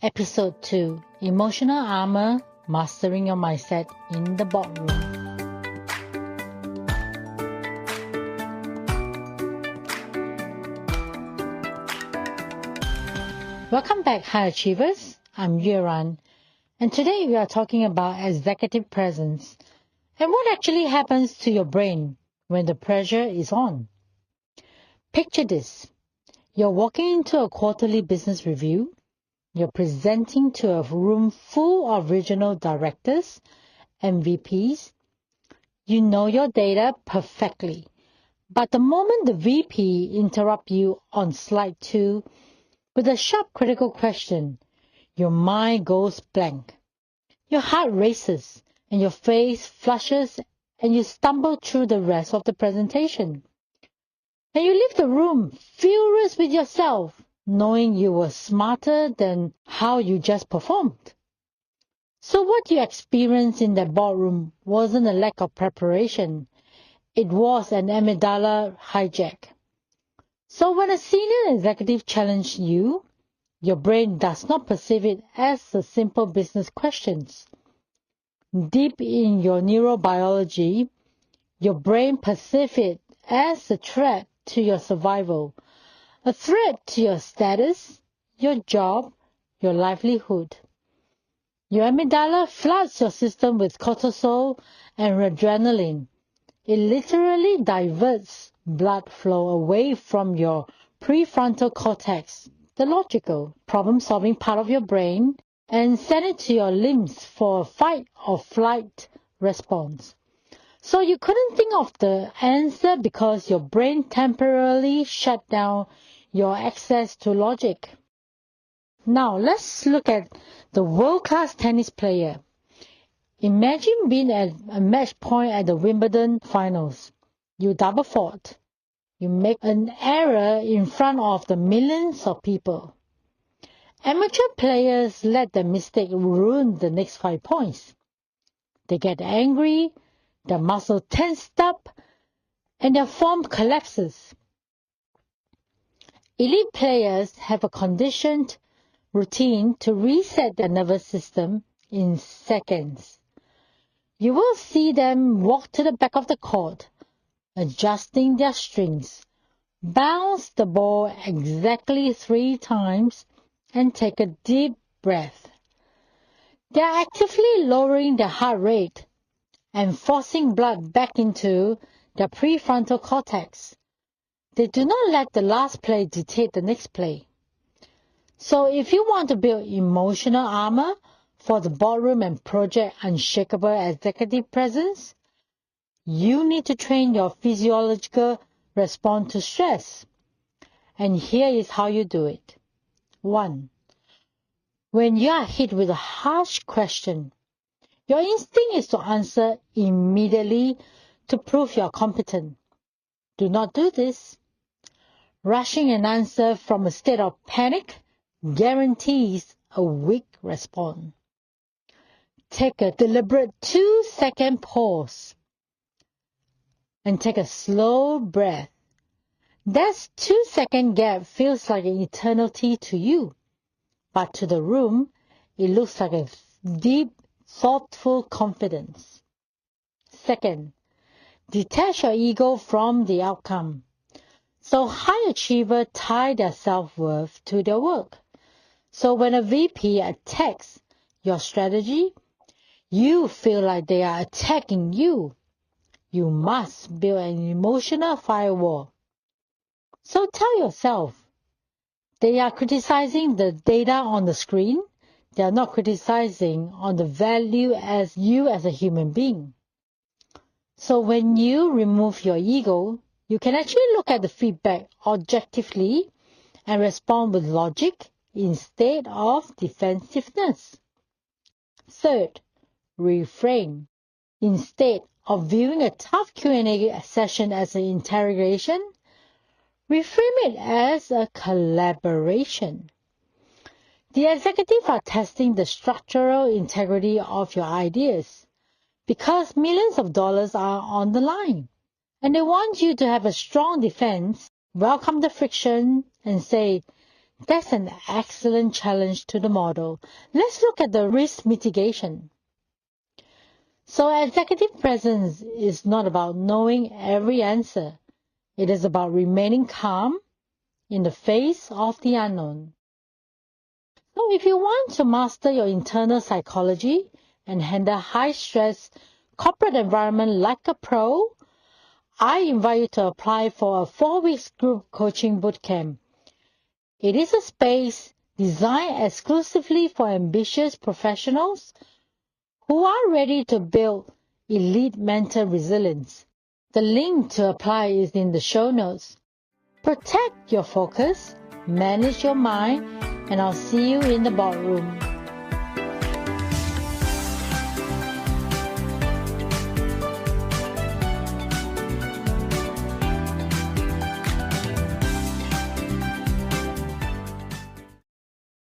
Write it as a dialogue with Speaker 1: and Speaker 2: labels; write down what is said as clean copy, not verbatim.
Speaker 1: Episode 2, Emotional Armor, Mastering Your Mindset in the Boardroom. Welcome back, High Achievers. I'm Yue Ran, and today we are talking about executive presence and what actually happens to your brain when the pressure is on. Picture this. You're walking into a quarterly business review. You're presenting to a room full of regional directors and VPs. You know your data perfectly. But the moment the VP interrupts you on slide 2 with a sharp critical question, your mind goes blank. Your heart races and your face flushes and you stumble through the rest of the presentation. And you leave the room furious with yourself, knowing you were smarter than how you just performed. So what you experienced in that boardroom wasn't a lack of preparation. It was an amygdala hijack. So when a senior executive challenges you, your brain does not perceive it as a simple business questions. Deep in your neurobiology, your brain perceives it as a threat to your survival, a threat to your status, your job, your livelihood. Your amygdala floods your system with cortisol and adrenaline. It literally diverts blood flow away from your prefrontal cortex, the logical, problem-solving part of your brain, and send it to your limbs for a fight or flight response. So you couldn't think of the answer because your brain temporarily shut down your access to logic. Now let's look at the world-class tennis player. Imagine being at a match point at the Wimbledon finals. You double fault. You make an error in front of the millions of people. Amateur players let their mistake ruin the next 5 points. They get angry, their muscle tensed up, and their form collapses. Elite players have a conditioned routine to reset their nervous system in seconds. You will see them walk to the back of the court, adjusting their strings, bounce the ball exactly 3 times, and take a deep breath. They are actively lowering their heart rate and forcing blood back into their prefrontal cortex. They do not let the last play dictate the next play. So if you want to build emotional armor for the boardroom and project unshakable executive presence, you need to train your physiological response to stress. And here is how you do it. 1. When you are hit with a harsh question, your instinct is to answer immediately to prove you are competent. Do not do this. Rushing an answer from a state of panic guarantees a weak response. Take a deliberate 2-second pause and take a slow breath. That 2-second gap feels like an eternity to you, but to the room, it looks like a deep, thoughtful confidence. 2nd, detach your ego from the outcome. So high achievers tie their self-worth to their work. So when a VP attacks your strategy, you feel like they are attacking you. You must build an emotional firewall. So tell yourself, they are criticizing the data on the screen. They are not criticizing on the value as you as a human being. So when you remove your ego, you can actually look at the feedback objectively and respond with logic instead of defensiveness. 3rd, reframe. Instead of viewing a tough Q&A session as an interrogation, reframe it as a collaboration. The executives are testing the structural integrity of your ideas because millions of dollars are on the line. And they want you to have a strong defense, welcome the friction, and say, That's an excellent challenge to the model. Let's look at the risk mitigation. So executive presence is not about knowing every answer. It is about remaining calm in the face of the unknown. So if you want to master your internal psychology and handle high-stress corporate environment like a pro, I invite you to apply for a 4-week group coaching bootcamp. It is a space designed exclusively for ambitious professionals who are ready to build elite mental resilience. The link to apply is in the show notes. Protect your focus, manage your mind, and I'll see you in the boardroom.